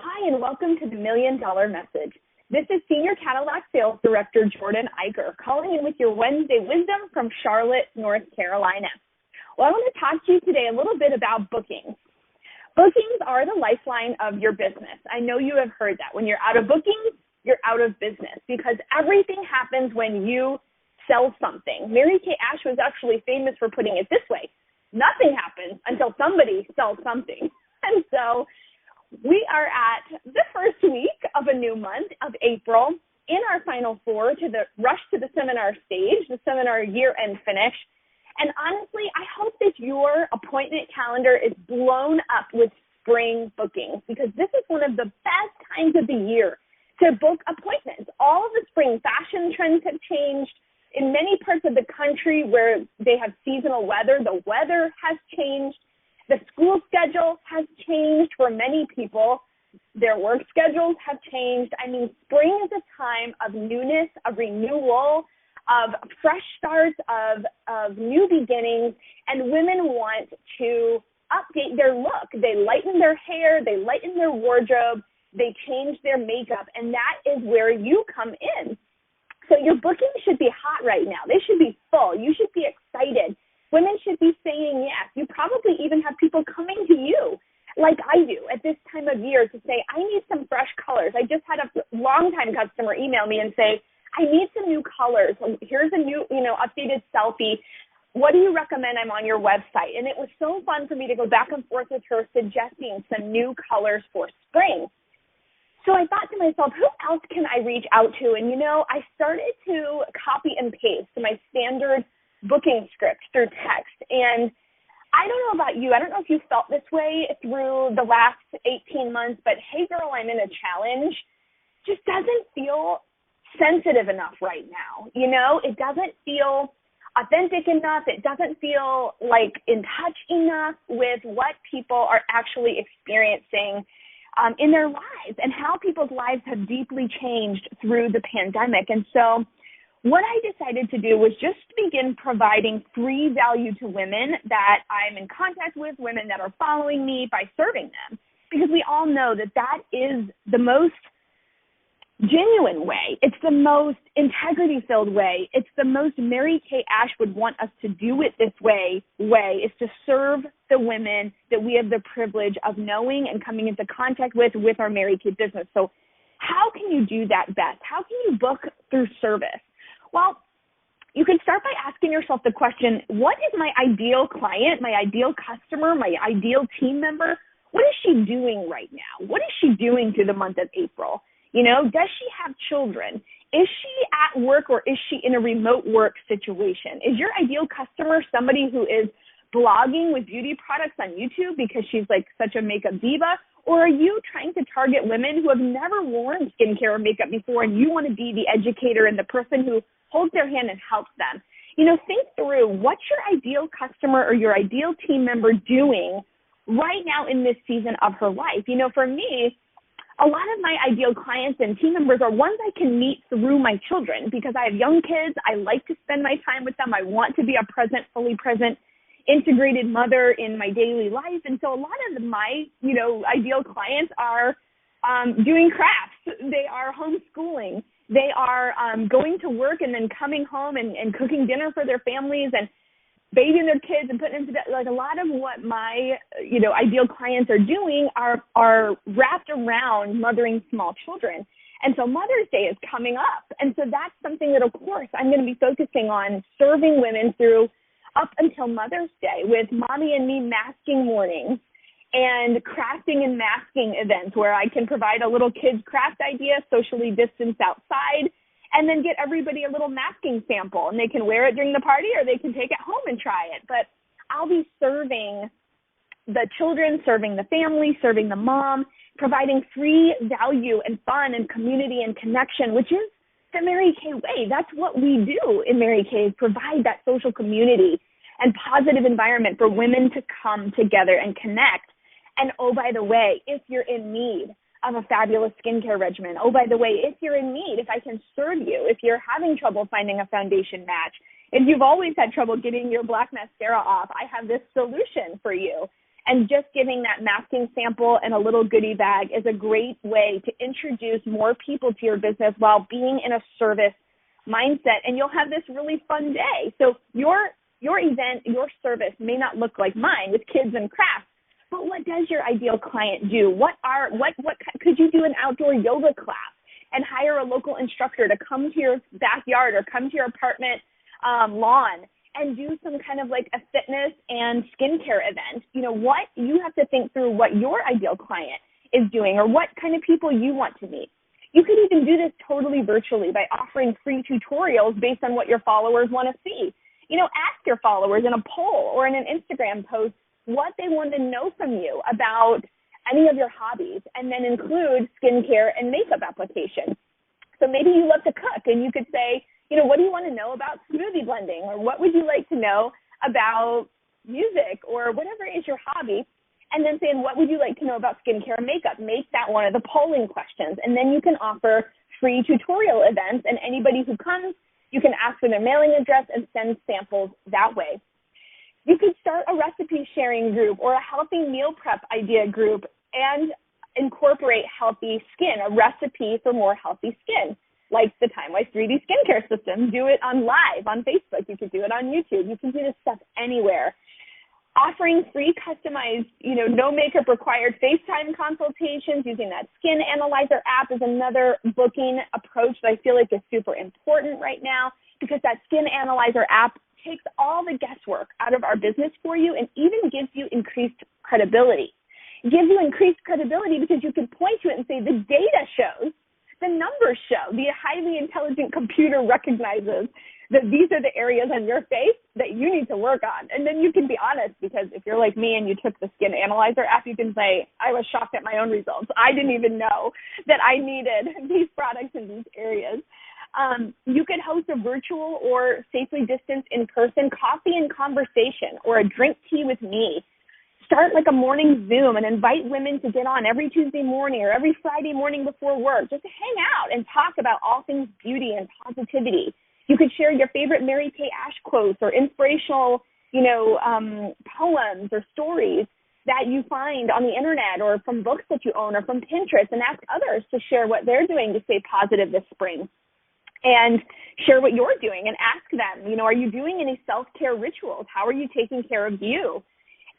Hi, and welcome to the $1 Million Message. This is Senior Cadillac Sales Director Jordan Eicher calling in with your Wednesday wisdom from Charlotte, North Carolina. Well, I want to talk to you today a little bit about bookings. Bookings are the lifeline of your business. I know you have heard that. When you're out of bookings, you're out of business because everything happens when you sell something. Mary Kay Ash was actually famous for putting it this way: nothing happens until somebody sells something. And so we are at the first week of a new month of April in our final four to the rush to the seminar stage, the seminar year-end finish. And honestly, I hope that your appointment calendar is blown up with spring bookings because this is one of the best times of the year to book appointments. All of the spring fashion trends have changed. In many parts of the country where they have seasonal weather, the weather has changed. The school schedule has changed for many people. Their work schedules have changed. I mean, spring is a time of newness, of renewal, of fresh starts, of new beginnings, and women want to update their look. They lighten their hair, they lighten their wardrobe, they change their makeup, and that is where you come in. So your bookings should be hot right now. They should be full. You should be excited. Women should be saying yes. You probably even have people coming to you like I do at this time of year to say, I need some fresh colors. I just had a longtime customer email me and say, I need some new colors. Here's a new, updated selfie. What do you recommend I'm on your website? And it was so fun for me to go back and forth with her suggesting some new colors for spring. So I thought to myself, who else can I reach out to? And, I started to copy and paste my standard booking script through text. And I don't know about you. I don't know if you felt this way through the last 18 months, but hey, girl, I'm in a challenge just doesn't feel sensitive enough right now. It doesn't feel authentic enough. It doesn't feel like in touch enough with what people are actually experiencing in their lives and how people's lives have deeply changed through the pandemic. And so what I decided to do was just begin providing free value to women that I'm in contact with, women that are following me, by serving them. Because we all know that that is the most genuine way. It's the most integrity-filled way. It's the most Mary Kay Ash would want us to do it this way is to serve the women that we have the privilege of knowing and coming into contact with our Mary Kay business. So how can you do that best? How can you book through service? Well, you can start by asking yourself the question, what is my ideal client, my ideal customer, my ideal team member? What is she doing right now? What is she doing through the month of April? Does she have children? Is she at work or is she in a remote work situation? Is your ideal customer somebody who is blogging with beauty products on YouTube because she's like such a makeup diva? Or are you trying to target women who have never worn skincare or makeup before and you want to be the educator and the person who holds their hand and helps them? Think through what's your ideal customer or your ideal team member doing right now in this season of her life. For me, a lot of my ideal clients and team members are ones I can meet through my children because I have young kids. I like to spend my time with them. I want to be a fully present, integrated mother in my daily life. And so a lot of my, ideal clients are doing crafts. They are homeschooling. They are going to work and then coming home and cooking dinner for their families and bathing their kids and putting them to bed. Like a lot of what my, ideal clients are doing are wrapped around mothering small children. And so Mother's Day is coming up. And so that's something that, of course, I'm going to be focusing on serving women through up until Mother's Day with Mommy and Me masking mornings and crafting and masking events where I can provide a little kid's craft idea, socially distanced outside, and then get everybody a little masking sample, and they can wear it during the party or they can take it home and try it. But I'll be serving the children, serving the family, serving the mom, providing free value and fun and community and connection, which is the Mary Kay way. That's what we do in Mary Kay, is provide that social community and positive environment for women to come together and connect. And oh, by the way, if you're in need of a fabulous skincare regimen, oh, by the way, if you're in need, if I can serve you, if you're having trouble finding a foundation match, if you've always had trouble getting your black mascara off, I have this solution for you. And just giving that masking sample and a little goodie bag is a great way to introduce more people to your business while being in a service mindset. And you'll have this really fun day. So your event, your service may not look like mine with kids and crafts, but what does your ideal client do? What could you do an outdoor yoga class and hire a local instructor to come to your backyard or come to your apartment lawn and do some kind of like a fitness and skincare event? What you have to think through what your ideal client is doing or what kind of people you want to meet. You could even do this totally virtually by offering free tutorials based on what your followers want to see. Ask your followers in a poll or in an Instagram post what they want to know from you about any of your hobbies, and then include skincare and makeup application. So maybe you love to cook, and you could say, what do you want to know about smoothie blending, or what would you like to know about music, or whatever is your hobby, and then saying, what would you like to know about skincare and makeup? Make that one of the polling questions, and then you can offer free tutorial events, and anybody who comes, you can ask for their mailing address and send samples that way. You could start a recipe sharing group or a healthy meal prep idea group and incorporate healthy skin, a recipe for more healthy skin, like the Time-Wise 3D skincare system. Do it on live on Facebook. You could do it on YouTube. You can do this stuff anywhere. Offering free customized, no makeup required FaceTime consultations using that Skin Analyzer app is another booking approach that I feel like is super important right now, because that Skin Analyzer app takes all the guesswork out of our business for you and even gives you increased credibility. It gives you increased credibility because you can point to it and say, the data shows, the numbers show, the highly intelligent computer recognizes that these are the areas on your face that you need to work on. And then you can be honest, because if you're like me and you took the Skin Analyzer app, you can say, I was shocked at my own results. I didn't even know that I needed these products in these areas. You could host a virtual or safely distanced in-person coffee and conversation, or a drink tea with me. Start like a morning Zoom and invite women to get on every Tuesday morning or every Friday morning before work, just to hang out and talk about all things beauty and positivity. You could share your favorite Mary Kay Ash quotes or inspirational, poems or stories that you find on the internet or from books that you own or from Pinterest, and ask others to share what they're doing to stay positive this spring. And share what you're doing and ask them, are you doing any self-care rituals? How are you taking care of you?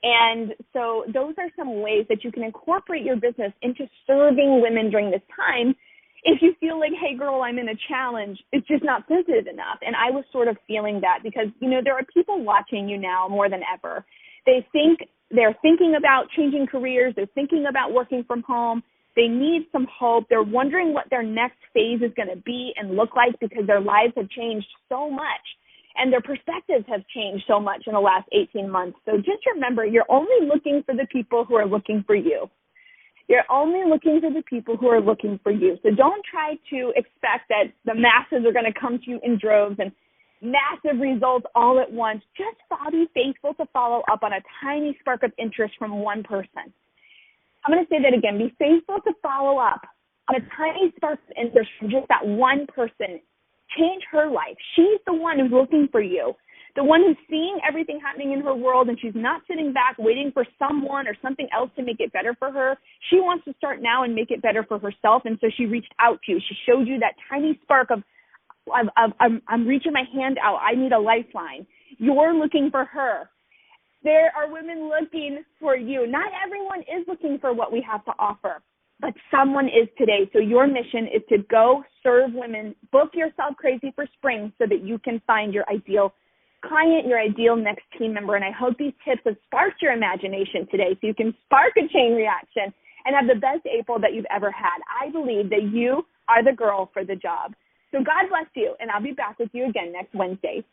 And so those are some ways that you can incorporate your business into serving women during this time. If you feel like, hey, girl, I'm in a challenge, it's just not sensitive enough. And I was sort of feeling that because, there are people watching you now more than ever. They're thinking about changing careers. They're thinking about working from home. They need some hope. They're wondering what their next phase is going to be and look like, because their lives have changed so much and their perspectives have changed so much in the last 18 months. So just remember, you're only looking for the people who are looking for you. You're only looking for the people who are looking for you. So don't try to expect that the masses are going to come to you in droves and massive results all at once. Just be faithful to follow up on a tiny spark of interest from one person. I'm going to say that again. Be faithful to follow up on a tiny spark of interest from just that one person. Change her life. She's the one who's looking for you, the one who's seeing everything happening in her world, and she's not sitting back waiting for someone or something else to make it better for her. She wants to start now and make it better for herself, and so she reached out to you. She showed you that tiny spark of I'm reaching my hand out. I need a lifeline. You're looking for her. There are women looking for you. Not everyone is looking for what we have to offer, but someone is today. So your mission is to go serve women, book yourself crazy for spring so that you can find your ideal client, your ideal next team member. And I hope these tips have sparked your imagination today so you can spark a chain reaction and have the best April that you've ever had. I believe that you are the girl for the job. So God bless you, and I'll be back with you again next Wednesday.